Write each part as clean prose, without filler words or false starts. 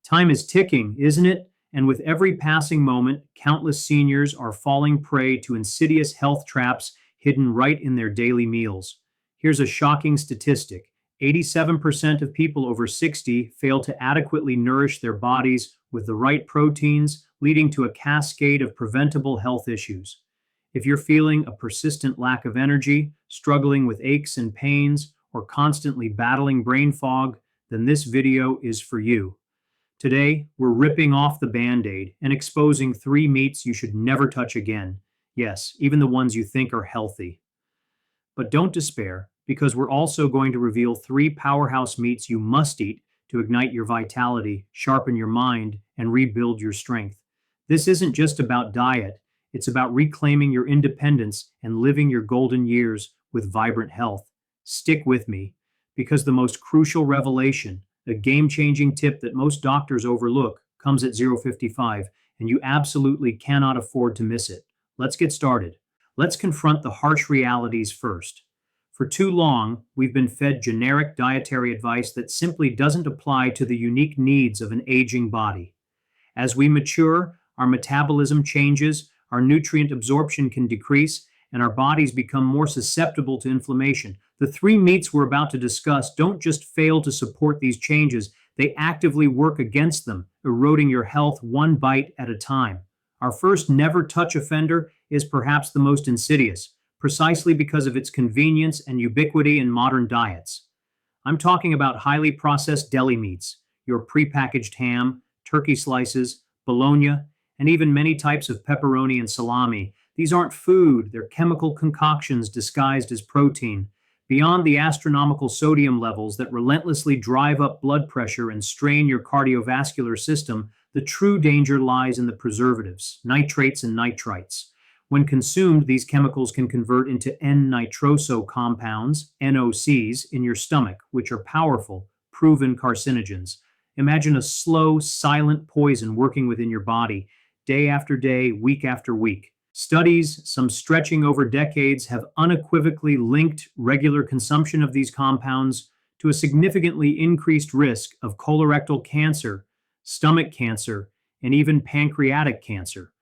Time is ticking, isn't it? And with every passing moment, countless seniors are falling prey to insidious health traps hidden right in their daily meals. Here's a shocking statistic: 87% of people over 60 fail to adequately nourish their bodies with the right proteins, leading to a cascade of preventable health issues. If you're feeling a persistent lack of energy, struggling with aches and pains, or constantly battling brain fog, then this video is for you. Today, we're ripping off the band-aid and exposing 3 meats you should never touch again. Yes, even the ones you think are healthy. But don't despair, because we're also going to reveal 3 powerhouse meats you must eat to ignite your vitality, sharpen your mind, and rebuild your strength. This isn't just about diet, it's about reclaiming your independence and living your golden years with vibrant health. Stick with me, because the most crucial revelation, a game-changing tip that most doctors overlook, comes at 0:55, and you absolutely cannot afford to miss it. Let's get started. Let's confront the harsh realities first. For too long, we've been fed generic dietary advice that simply doesn't apply to the unique needs of an aging body. As we mature, our metabolism changes, our nutrient absorption can decrease, and our bodies become more susceptible to inflammation. The 3 meats we're about to discuss don't just fail to support these changes, they actively work against them, eroding your health one bite at a time. Our first never touch offender is perhaps the most insidious, precisely because of its convenience and ubiquity in modern diets. I'm talking about highly processed deli meats, your prepackaged ham, turkey slices, bologna, and even many types of pepperoni and salami. These aren't food, they're chemical concoctions disguised as protein. Beyond the astronomical sodium levels that relentlessly drive up blood pressure and strain your cardiovascular system, the true danger lies in the preservatives, nitrates and nitrites. When consumed, these chemicals can convert into N-nitroso compounds, NOCs, in your stomach, which are powerful, proven carcinogens. Imagine a slow, silent poison working within your body, day after day, week after week. Studies, some stretching over decades, have unequivocally linked regular consumption of these compounds to a significantly increased risk of colorectal cancer, stomach cancer, and even pancreatic cancer.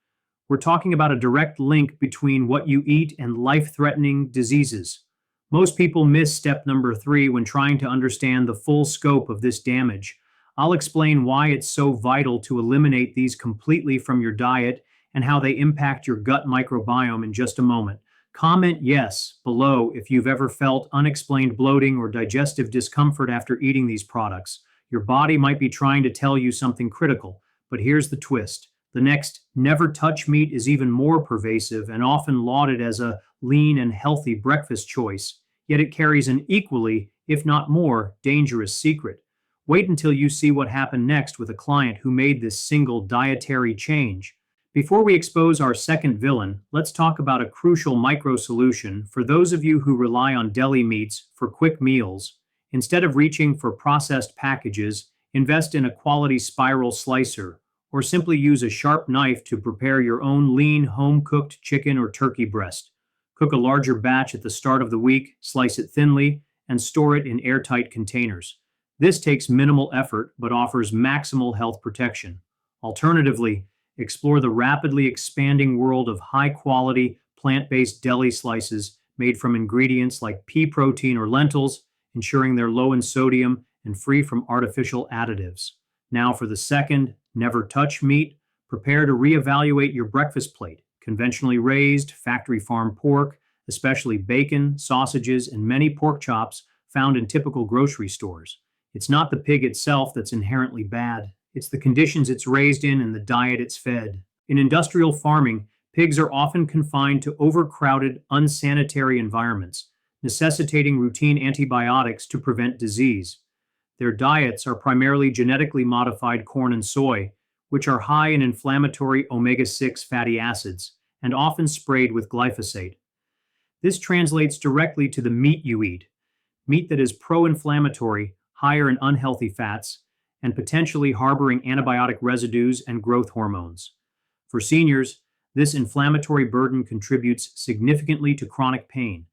We're talking about a direct link between what you eat and life-threatening diseases. Most people miss step number 3 when trying to understand the full scope of this damage. I'll explain why it's so vital to eliminate these completely from your diet and how they impact your gut microbiome in just a moment. Comment yes below if you've ever felt unexplained bloating or digestive discomfort after eating these products. Your body might be trying to tell you something critical, but here's the twist. The next never touch meat is even more pervasive and often lauded as a lean and healthy breakfast choice, yet it carries an equally, if not more, dangerous secret. Wait until you see what happened next with a client who made this single dietary change. Before we expose our second villain, let's talk about a crucial micro-solution for those of you who rely on deli meats for quick meals. Instead of reaching for processed packages, invest in a quality spiral slicer, or simply use a sharp knife to prepare your own lean, home-cooked chicken or turkey breast. Cook a larger batch at the start of the week, slice it thinly, and store it in airtight containers. This takes minimal effort but offers maximal health protection. Alternatively, explore the rapidly expanding world of high-quality, plant-based deli slices made from ingredients like pea protein or lentils, ensuring they're low in sodium and free from artificial additives. Now for the second, never touch meat, prepare to reevaluate your breakfast plate. Conventionally raised, factory farm pork, especially bacon, sausages, and many pork chops found in typical grocery stores. It's not the pig itself that's inherently bad. It's the conditions it's raised in and the diet it's fed. In industrial farming, pigs are often confined to overcrowded, unsanitary environments, necessitating routine antibiotics to prevent disease. Their diets are primarily genetically modified corn and soy, which are high in inflammatory omega-6 fatty acids and often sprayed with glyphosate. This translates directly to the meat you eat, meat that is pro-inflammatory, higher in unhealthy fats, and potentially harboring antibiotic residues and growth hormones. For seniors, this inflammatory burden contributes significantly to chronic pain,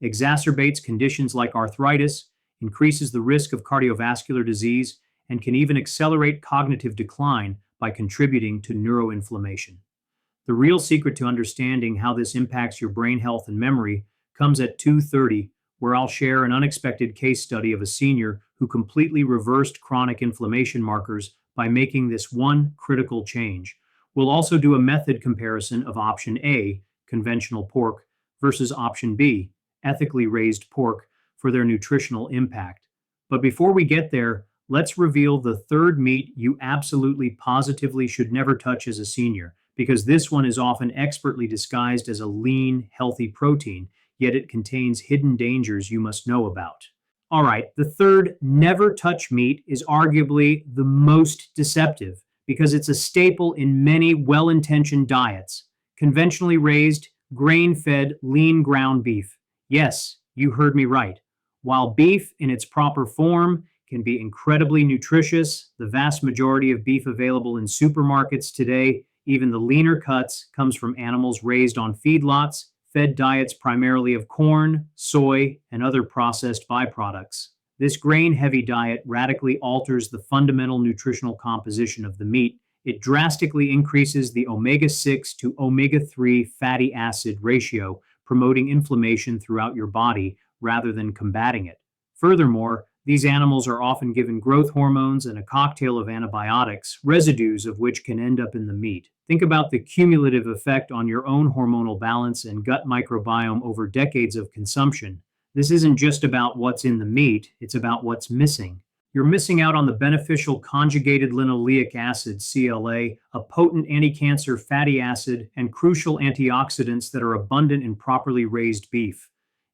exacerbates conditions like arthritis, increases the risk of cardiovascular disease, and can even accelerate cognitive decline by contributing to neuroinflammation. The real secret to understanding how this impacts your brain health and memory comes at 2:30, where I'll share an unexpected case study of a senior who completely reversed chronic inflammation markers by making this one critical change. We'll also do a method comparison of option A, conventional pork, versus option B, ethically raised pork, for their nutritional impact. But before we get there, let's reveal the third meat you absolutely positively should never touch as a senior, because this one is often expertly disguised as a lean, healthy protein, yet it contains hidden dangers you must know about. All right, the third never touch meat is arguably the most deceptive because it's a staple in many well intentioned diets: conventionally raised, grain fed, lean ground beef. Yes, you heard me right. While beef in its proper form can be incredibly nutritious, the vast majority of beef available in supermarkets today, even the leaner cuts, comes from animals raised on feedlots, fed diets primarily of corn, soy, and other processed byproducts. This grain heavy diet radically alters the fundamental nutritional composition of the meat. It drastically increases the omega 6 to omega 3 fatty acid ratio, promoting inflammation throughout your body rather than combating it. Furthermore, these animals are often given growth hormones and a cocktail of antibiotics, residues of which can end up in the meat. Think about the cumulative effect on your own hormonal balance and gut microbiome over decades of consumption. This isn't just about what's in the meat, it's about what's missing. You're missing out on the beneficial conjugated linoleic acid, CLA, a potent anti-cancer fatty acid, and crucial antioxidants that are abundant in properly raised beef.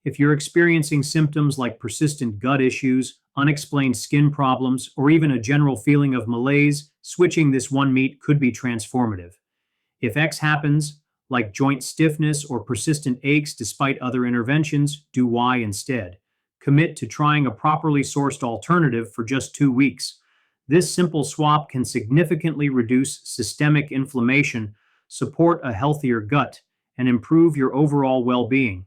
If you're experiencing symptoms like persistent gut issues, unexplained skin problems, or even a general feeling of malaise, switching this one meat could be transformative. If X happens, like joint stiffness or persistent aches despite other interventions, do Y instead. Commit to trying a properly sourced alternative for just 2 weeks. This simple swap can significantly reduce systemic inflammation, support a healthier gut, and improve your overall well being.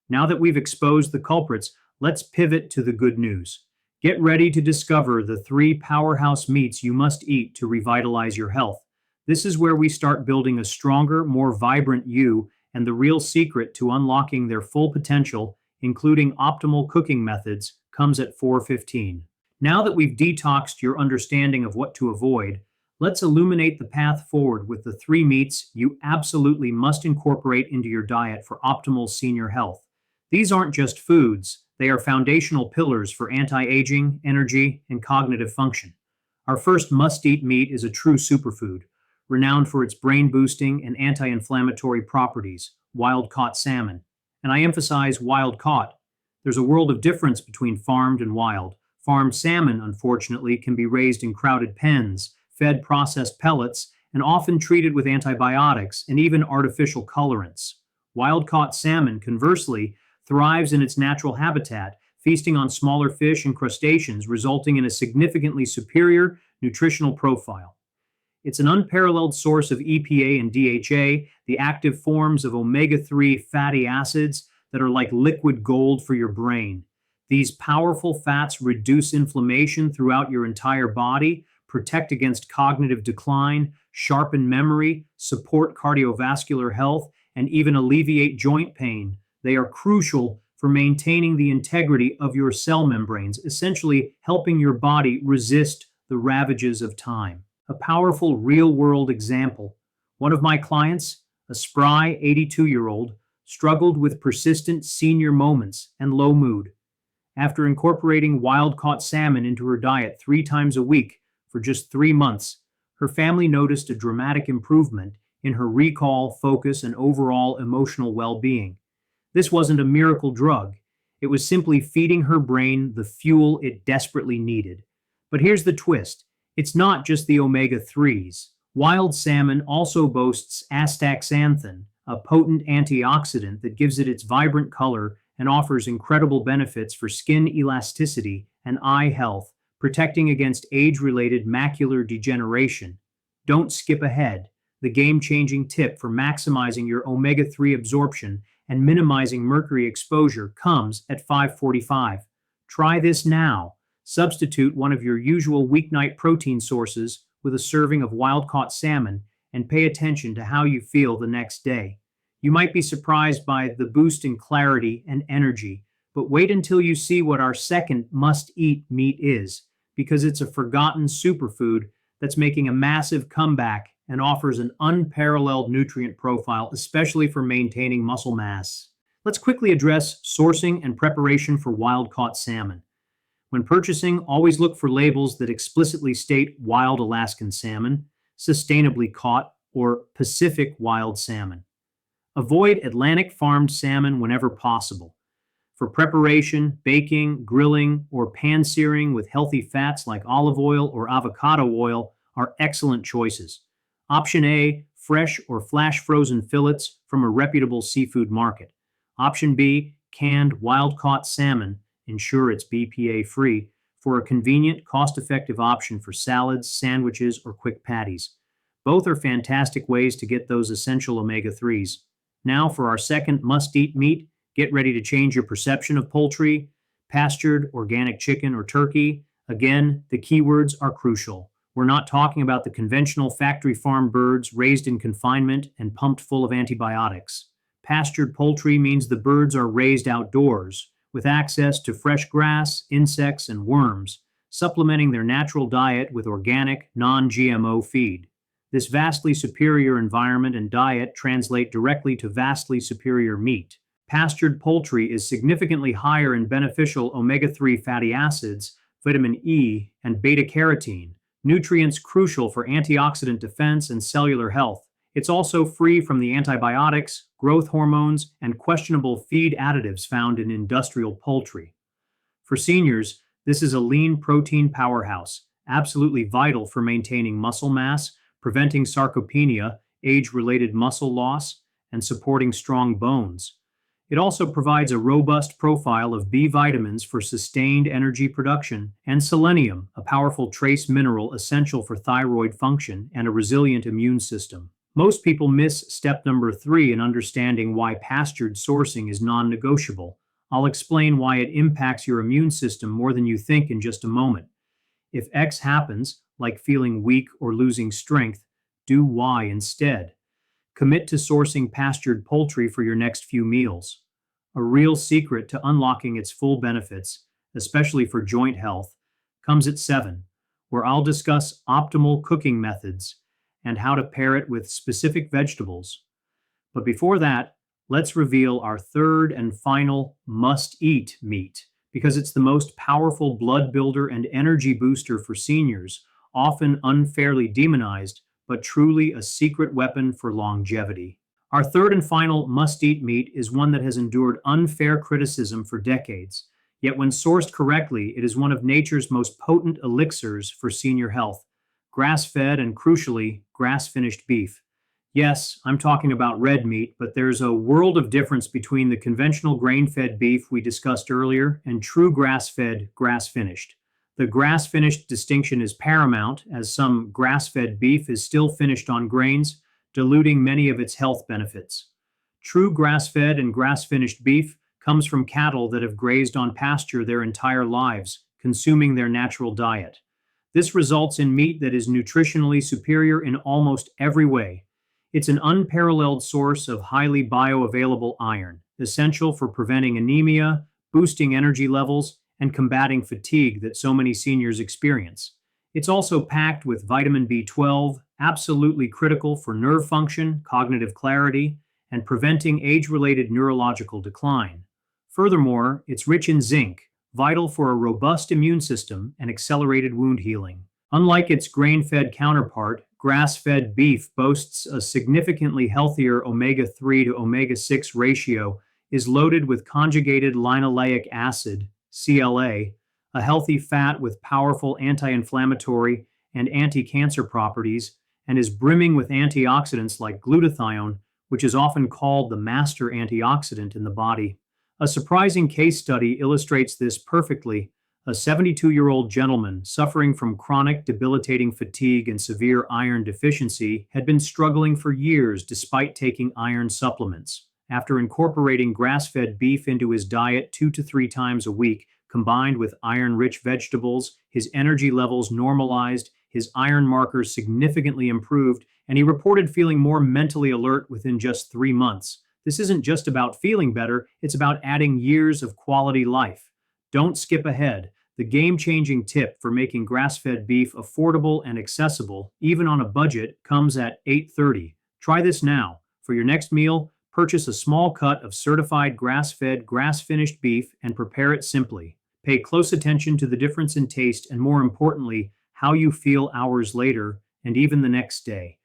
Now that we've exposed the culprits, let's pivot to the good news. Get ready to discover the 3 powerhouse meats you must eat to revitalize your health. This is where we start building a stronger, more vibrant you, and the real secret to unlocking their full potential, including optimal cooking methods, comes at 4:15. Now that we've detoxed your understanding of what to avoid, let's illuminate the path forward with the 3 meats you absolutely must incorporate into your diet for optimal senior health. These aren't just foods, they are foundational pillars for anti-aging, energy, and cognitive function. Our first must-eat meat is a true superfood, renowned for its brain-boosting and anti-inflammatory properties: wild-caught salmon. And I emphasize wild-caught. There's a world of difference between farmed and wild. Farmed salmon, unfortunately, can be raised in crowded pens, fed processed pellets, and often treated with antibiotics and even artificial colorants. Wild-caught salmon, conversely, thrives in its natural habitat, feasting on smaller fish and crustaceans, resulting in a significantly superior nutritional profile. It's an unparalleled source of EPA and DHA, the active forms of omega 3 fatty acids that are like liquid gold for your brain. These powerful fats reduce inflammation throughout your entire body, protect against cognitive decline, sharpen memory, support cardiovascular health, and even alleviate joint pain. They are crucial for maintaining the integrity of your cell membranes, essentially helping your body resist the ravages of time. A powerful real-world example. One of my clients, a spry 82-year-old, struggled with persistent senior moments and low mood. After incorporating wild-caught salmon into her diet 3 times a week for just 3 months, her family noticed a dramatic improvement in her recall, focus, and overall emotional well-being. This wasn't a miracle drug. It was simply feeding her brain the fuel it desperately needed. But here's the twist. It's not just the omega 3s. Wild salmon also boasts astaxanthin, a potent antioxidant that gives it its vibrant color and offers incredible benefits for skin elasticity and eye health, protecting against age-related macular degeneration. Don't skip ahead. The game-changing tip for maximizing your omega 3 absorption and minimizing mercury exposure comes at 5:45. Try this now. Substitute one of your usual weeknight protein sources with a serving of wild caught salmon and pay attention to how you feel the next day. You might be surprised by the boost in clarity and energy, but wait until you see what our second must eat meat is, because it's a forgotten superfood that's making a massive comeback and offers an unparalleled nutrient profile, especially for maintaining muscle mass. Let's quickly address sourcing and preparation for wild caught salmon. When purchasing, always look for labels that explicitly state wild Alaskan salmon, sustainably caught, or Pacific wild salmon. Avoid Atlantic farmed salmon whenever possible. For preparation, baking, grilling, or pan searing with healthy fats like olive oil or avocado oil are excellent choices. Option A, fresh or flash frozen fillets from a reputable seafood market. Option B, canned wild caught salmon, ensure it's BPA free, for a convenient, cost effective option for salads, sandwiches, or quick patties. Both are fantastic ways to get those essential omega 3s. Now, for our second must eat meat, get ready to change your perception of poultry, pastured, organic chicken, or turkey. Again, the keywords are crucial. We're not talking about the conventional factory farm birds raised in confinement and pumped full of antibiotics. Pastured poultry means the birds are raised outdoors, with access to fresh grass, insects, and worms, supplementing their natural diet with organic, non-GMO feed. This vastly superior environment and diet translate directly to vastly superior meat. Pastured poultry is significantly higher in beneficial omega 3 fatty acids, vitamin E, and beta carotene, nutrients crucial for antioxidant defense and cellular health. It's also free from the antibiotics, growth hormones, and questionable feed additives found in industrial poultry. For seniors, this is a lean protein powerhouse, absolutely vital for maintaining muscle mass, preventing sarcopenia, age-related muscle loss, and supporting strong bones. It also provides a robust profile of B vitamins for sustained energy production, and selenium, a powerful trace mineral essential for thyroid function and a resilient immune system. Most people miss step number 3 in understanding why pastured sourcing is non-negotiable. I'll explain why it impacts your immune system more than you think in just a moment. If X happens, like feeling weak or losing strength, do Y instead. Commit to sourcing pastured poultry for your next few meals. A real secret to unlocking its full benefits, especially for joint health, comes at 7, where I'll discuss optimal cooking methods and how to pair it with specific vegetables. But before that, let's reveal our third and final must-eat meat, because it's the most powerful blood builder and energy booster for seniors, often unfairly demonized, but truly a secret weapon for longevity. Our third and final must-eat meat is one that has endured unfair criticism for decades, yet when sourced correctly, it is one of nature's most potent elixirs for senior health: grass-fed and, crucially, grass-finished beef. Yes, I'm talking about red meat, but there's a world of difference between the conventional grain-fed beef we discussed earlier and true grass-fed, grass-finished. The grass-finished distinction is paramount, as some grass-fed beef is still finished on grains, diluting many of its health benefits. True grass-fed and grass-finished beef comes from cattle that have grazed on pasture their entire lives, consuming their natural diet. This results in meat that is nutritionally superior in almost every way. It's an unparalleled source of highly bioavailable iron, essential for preventing anemia, boosting energy levels, and combating fatigue that so many seniors experience. It's also packed with vitamin B12, absolutely critical for nerve function, cognitive clarity, and preventing age-related neurological decline. Furthermore, it's rich in zinc, vital for a robust immune system and accelerated wound healing. Unlike its grain-fed counterpart, grass-fed beef boasts a significantly healthier omega-3 to omega-6 ratio, is loaded with conjugated linoleic acid, CLA, a healthy fat with powerful anti-inflammatory and anti-cancer properties, and is brimming with antioxidants like glutathione, which is often called the master antioxidant in the body. A surprising case study illustrates this perfectly. A 72-year-old gentleman suffering from chronic debilitating fatigue and severe iron deficiency had been struggling for years despite taking iron supplements. After incorporating grass-fed beef into his diet 2 to 3 times a week, Combined with iron-rich vegetables, his energy levels normalized, his iron markers significantly improved, and he reported feeling more mentally alert within just 3 months. This isn't just about feeling better, it's about adding years of quality life. Don't skip ahead. The game changing tip for making grass fed beef affordable and accessible, even on a budget, comes at 8:30. Try this now. For your next meal, purchase a small cut of certified grass fed, grass finished beef and prepare it simply. Pay close attention to the difference in taste and, more importantly, how you feel hours later and even the next day.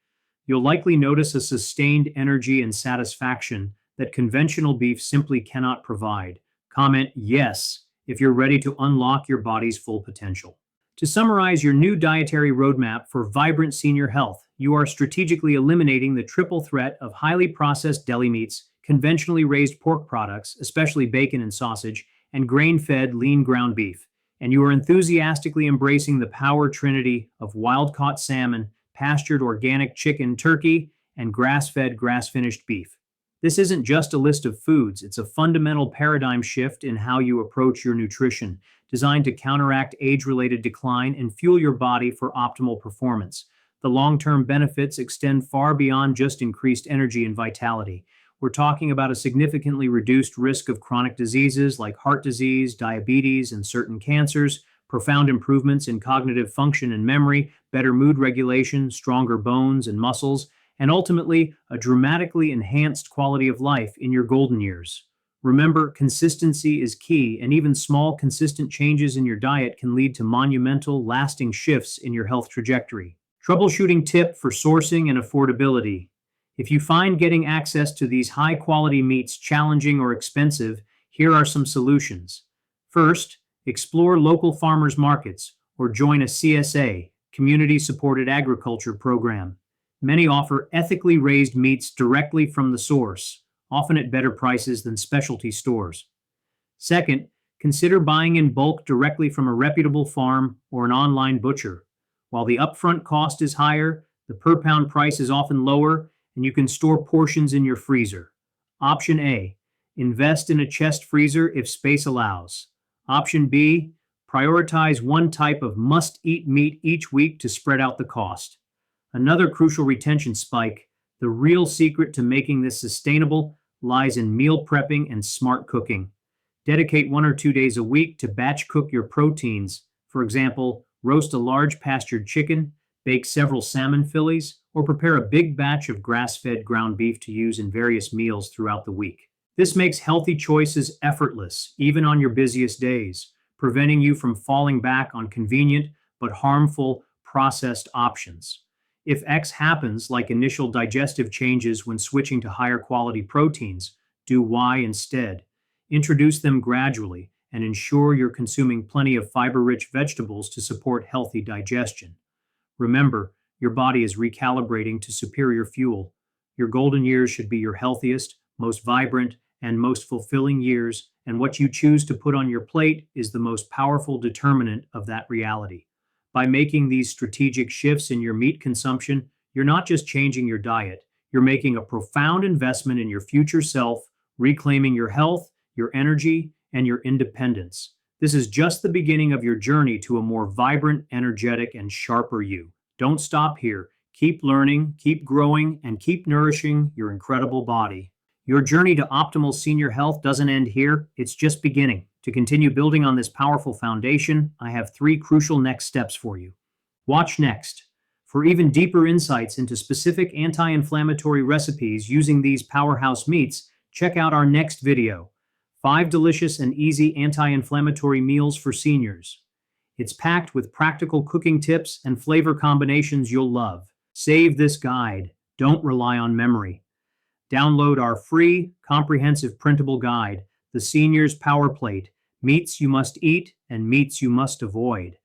You'll likely notice a sustained energy and satisfaction that conventional beef simply cannot provide. Comment yes if you're ready to unlock your body's full potential. To summarize your new dietary roadmap for vibrant senior health, you are strategically eliminating the triple threat of highly processed deli meats, conventionally raised pork products, especially bacon and sausage, and grain-fed lean ground beef. And you are enthusiastically embracing the power trinity of wild-caught salmon, pastured organic chicken, turkey, and grass-fed, grass-finished beef. This isn't just a list of foods, it's a fundamental paradigm shift in how you approach your nutrition, designed to counteract age-related decline and fuel your body for optimal performance. The long-term benefits extend far beyond just increased energy and vitality. We're talking about a significantly reduced risk of chronic diseases like heart disease, diabetes, and certain cancers, profound improvements in cognitive function and memory, better mood regulation, stronger bones and muscles, and ultimately, a dramatically enhanced quality of life in your golden years. Remember, consistency is key, and even small, consistent changes in your diet can lead to monumental, lasting shifts in your health trajectory. Troubleshooting tip for sourcing and affordability. If you find getting access to these high-quality meats challenging or expensive, here are some solutions. First, explore local farmers markets or join a CSA, community-supported agriculture program. Many offer ethically raised meats directly from the source, often at better prices than specialty stores. Second, consider buying in bulk directly from a reputable farm or an online butcher. While the upfront cost is higher, the per pound price is often lower, and you can store portions in your freezer. Option A, invest in a chest freezer if space allows. Option B, prioritize one type of must-eat meat each week to spread out the cost. Another crucial retention spike, the real secret to making this sustainable, lies in meal prepping and smart cooking. Dedicate 1 or 2 days a week to batch cook your proteins. For example, roast a large pastured chicken, bake several salmon filets, or prepare a big batch of grass-fed ground beef to use in various meals throughout the week. This makes healthy choices effortless, even on your busiest days, preventing you from falling back on convenient but harmful processed options. If X happens, like initial digestive changes when switching to higher quality proteins, do Y instead. Introduce them gradually and ensure you're consuming plenty of fiber-rich vegetables to support healthy digestion. Remember, your body is recalibrating to superior fuel. Your golden years should be your healthiest, most vibrant, and most fulfilling years, and what you choose to put on your plate is the most powerful determinant of that reality. By making these strategic shifts in your meat consumption, you're not just changing your diet, you're making a profound investment in your future self, reclaiming your health, your energy, and your independence. This is just the beginning of your journey to a more vibrant, energetic, and sharper you. Don't stop here. Keep learning, keep growing, and keep nourishing your incredible body. Your journey to optimal senior health doesn't end here, it's just beginning. To continue building on this powerful foundation, I have 3 crucial next steps for you. Watch next. For even deeper insights into specific anti-inflammatory recipes using these powerhouse meats, check out our next video, 5 delicious and easy anti-inflammatory meals for seniors. It's packed with practical cooking tips and flavor combinations you'll love. Save this guide. Don't rely on memory. Download our free, comprehensive printable guide, The Senior's Power Plate, Meats You Must Eat and Meats You Must Avoid.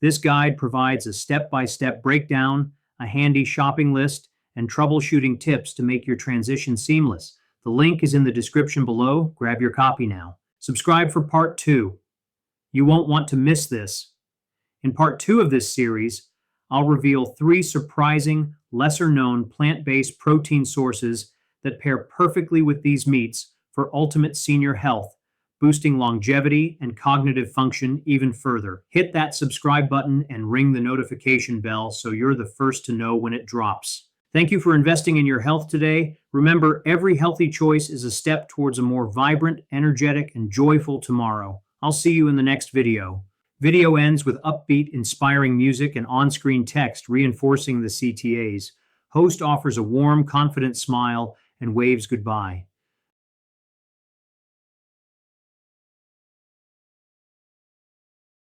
This guide provides a step-by-step breakdown, a handy shopping list, and troubleshooting tips to make your transition seamless. The link is in the description below. Grab your copy now. Subscribe for part 2. You won't want to miss this. In part 2 of this series, I'll reveal 3 surprising, lesser-known plant-based protein sources that pair perfectly with these meats for ultimate senior health. boosting longevity and cognitive function even further. Hit that subscribe button and ring the notification bell so you're the first to know when it drops. Thank you for investing in your health today. Remember, every healthy choice is a step towards a more vibrant, energetic, and joyful tomorrow. I'll see you in the next video. Video ends with upbeat, inspiring music and on-screen text reinforcing the CTAs. Host offers a warm, confident smile and waves goodbye.